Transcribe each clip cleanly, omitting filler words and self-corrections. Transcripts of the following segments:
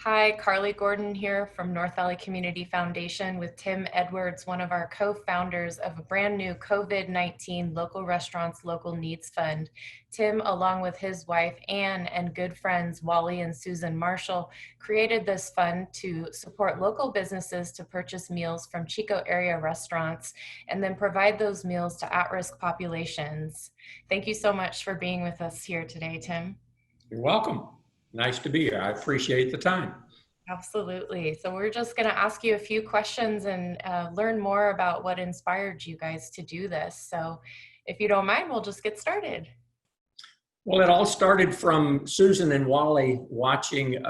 Hi, Carly Gordon here from North Valley Community Foundation with Tim Edwards, one of our co-founders of a brand new COVID-19 Local Restaurants Local Needs Fund. Tim, along with his wife Ann and good friends Wally and Susan Marshall, created this fund to support local businesses to purchase meals from Chico area restaurants and then provide those meals to at-risk populations. Thank you so much for being with us here today, Tim. You're welcome. Nice to be here. I appreciate the time. Absolutely. So we're just going to ask you a few questions and learn more about what inspired you guys to do this. So if you don't mind, we'll just get started. Well, it all started from Susan and Wally watching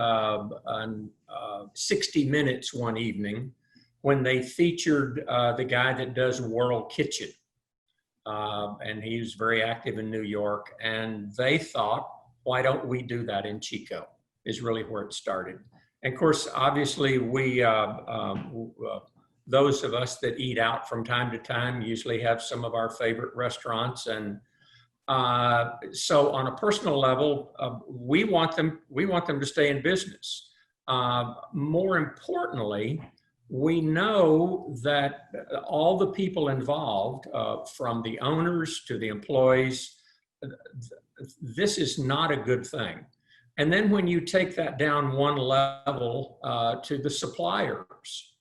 60 Minutes one evening when they featured the guy that does World Kitchen. And he was very active in New York. And they thought, why don't we do that in Chico? Is really where it started. And of course, obviously, those of us that eat out from time to time usually have some of our favorite restaurants. And so on a personal level, we want them to stay in business. More importantly, we know that all the people involved, from the owners to the employees, this is not a good thing. And then when you take that down one level to the suppliers,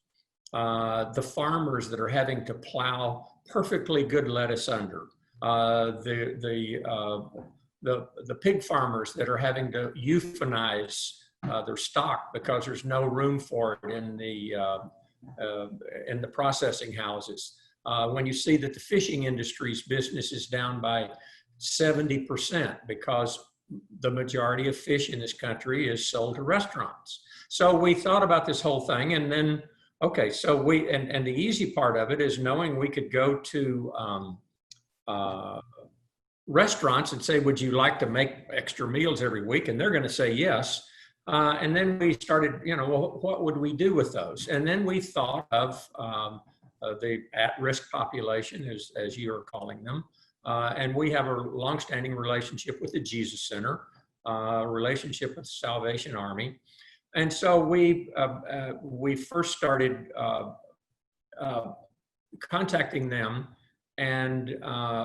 the farmers that are having to plow perfectly good lettuce under, the pig farmers that are having to euthanize their stock because there's no room for it in the processing houses. When you see that the fishing industry's business is down by 70% because the majority of fish in this country is sold to restaurants. So we thought about this whole thing, and then, okay, so and the easy part of it is knowing we could go to restaurants and say, would you like to make extra meals every week? And they're going to say yes. And then we started, well, what would we do with those? And then we thought of the at-risk population, as you are calling them. And we have a longstanding relationship with the Jesus Center, relationship with the Salvation Army. And so we first started contacting them and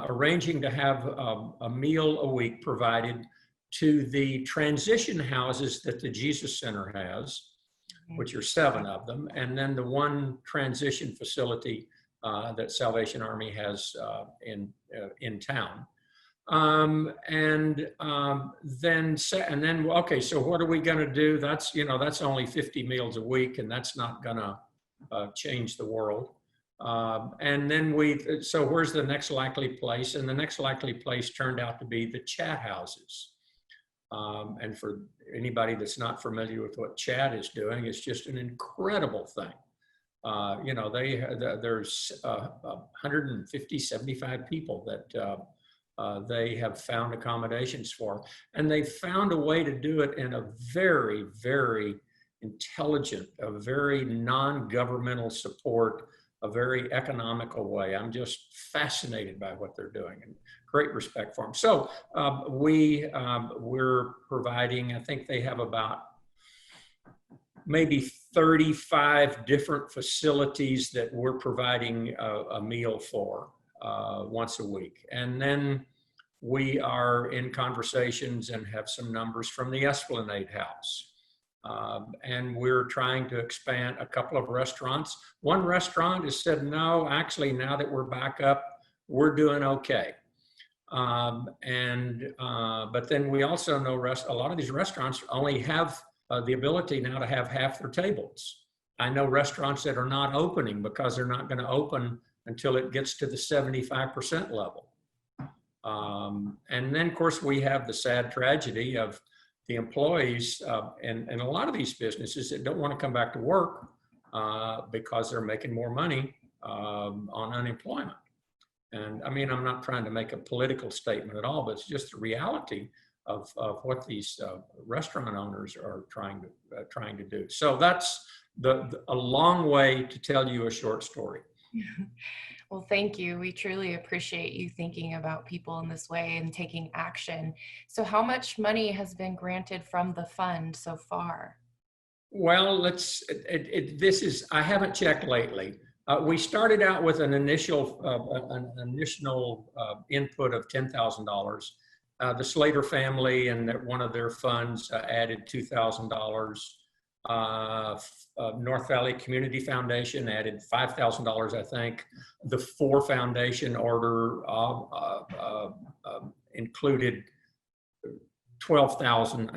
arranging to have a meal a week provided to the transition houses that the Jesus Center has, which are 7 of them, and then the one transition facility that Salvation Army has in town. Then okay, so what are we going to do? That's only 50 meals a week, and that's not going to change the world. And then so where's the next likely place? And the next likely place turned out to be the chat houses. And for anybody that's not familiar with what chat is doing, it's just an incredible thing. There's 150, 75 people that they have found accommodations for. And they found a way to do it in a very, very intelligent, a very non-governmental support, a very economical way. I'm just fascinated by what they're doing and great respect for them. So we're providing, I think they have about maybe 35 different facilities that we're providing a meal for once a week. And then we are in conversations and have some numbers from the Esplanade House. And we're trying to expand a couple of restaurants. One restaurant has said, no, actually, now that we're back up, we're doing okay. But then we also know a lot of these restaurants only have the ability now to have half their tables. I know restaurants that are not opening because they're not going to open until it gets to the 75% level. And then, of course, we have the sad tragedy of the employees and a lot of these businesses that don't want to come back to work because they're making more money on unemployment. And I mean, I'm not trying to make a political statement at all, but it's just the reality of what these restaurant owners are trying to do. So that's a long way to tell you a short story. Well, thank you. We truly appreciate you thinking about people in this way and taking action. So how much money has been granted from the fund so far? Well, this is, I haven't checked lately. We started out with an initial input of $10,000. The Slater family and one of their funds added $2,000. North Valley Community Foundation added $5,000, I think. The Four Foundation order included 12,000,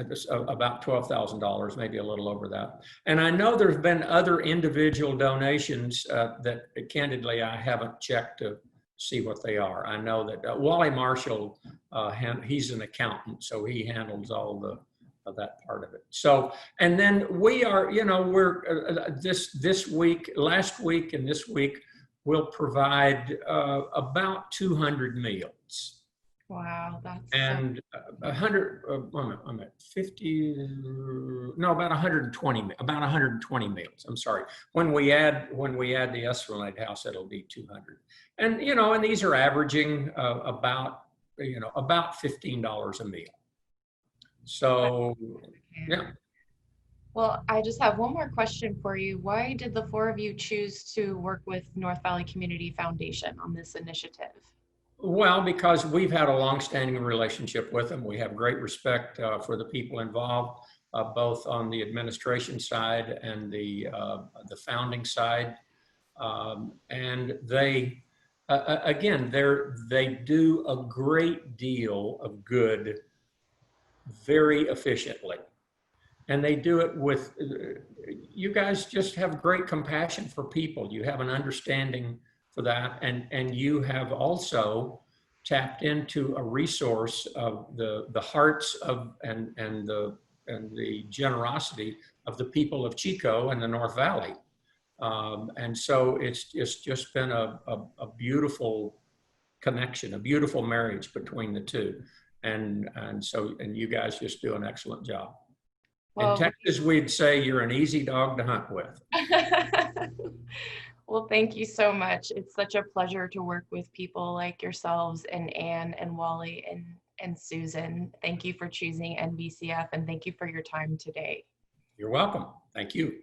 about $12,000, maybe a little over that. And I know there's been other individual donations that candidly I haven't checked to see what they are. I know that Wally Marshall, he's an accountant, so he handles all that part of it. So, and then we are, we're this week, last week and this week, we'll provide about 200 meals. Wow, that's And 100, I'm at 50, no, about 120 meals. I'm sorry. When we add the Esplanade House, it'll be 200. And, and these are averaging about $15 a meal. So, yeah. Well, I just have one more question for you. Why did the four of you choose to work with North Valley Community Foundation on this initiative? Well, because we've had a long-standing relationship with them. We have great respect for the people involved, both on the administration side and the founding side. And they, again, they do a great deal of good very efficiently. And they do it with, you guys just have great compassion for people. You have an understanding for that, and you have also tapped into a resource of the hearts of and the generosity of the people of Chico and the North Valley, and so it's just been a beautiful connection, a beautiful marriage between the two, and you guys just do an excellent job. Well, in Texas, we'd say you're an easy dog to hunt with. Well, thank you so much. It's such a pleasure to work with people like yourselves and Anne and Wally and Susan. Thank you for choosing NVCF and thank you for your time today. You're welcome. Thank you.